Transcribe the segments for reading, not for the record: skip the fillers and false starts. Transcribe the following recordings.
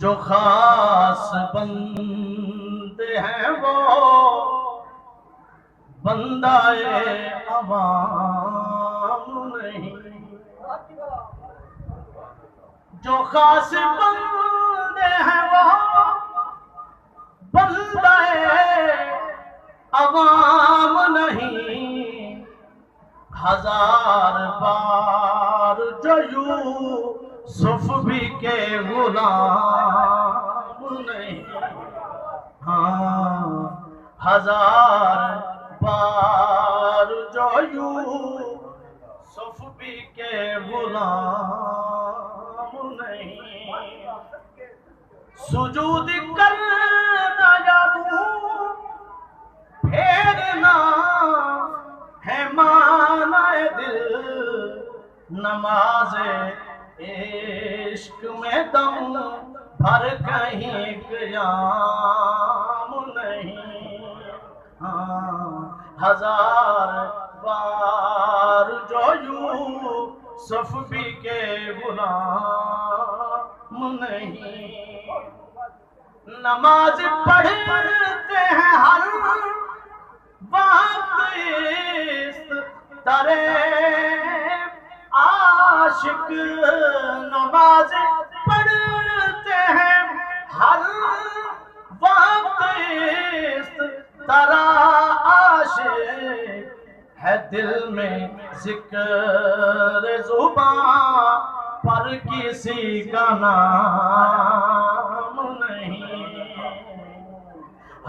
جو خاص بندے ہیں وہ بندہ عوام نہیں، جو خاص بندے ہیں وہ بندہ عوام نہیں، ہزار بار جو یوسف بھی کے غلام نہیں، ہاں ہزار بار جو یوسف بھی کے غلام نہیں، سجود کرنا یا منہ پھیرنا ہے معنی دل، نماز عشق میں دم بھر کہیں قیام نہیں، ہاں ہزار بار جو یوسف بھی کے غلام نہیں، نماز پڑھتے ہیں ہر وقت اس طرح عاشق، نماز پڑھتے ہیں ہر وقت اس طرح عاشق، ہے دل میں ذکر زبان پر کسی کا نام نہیں،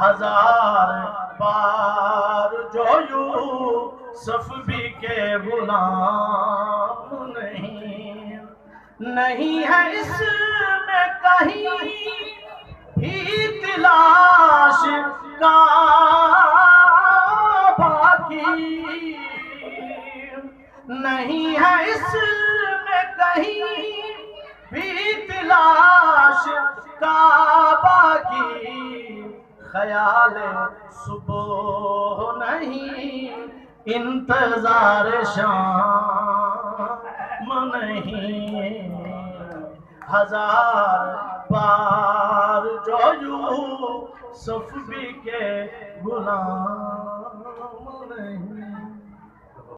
ہزار بار جو یوسف بھی کے غلام نہیں، نہیں ہے اس میں کہیں بھی تلاش کا باقی، نہیں ہے اس میں کہیں بھی تلاش کا باقی، خیال صبح نہیں انتظار شام نہیں، ہزار بار جو یوسف بھی کے غلام نہیں۔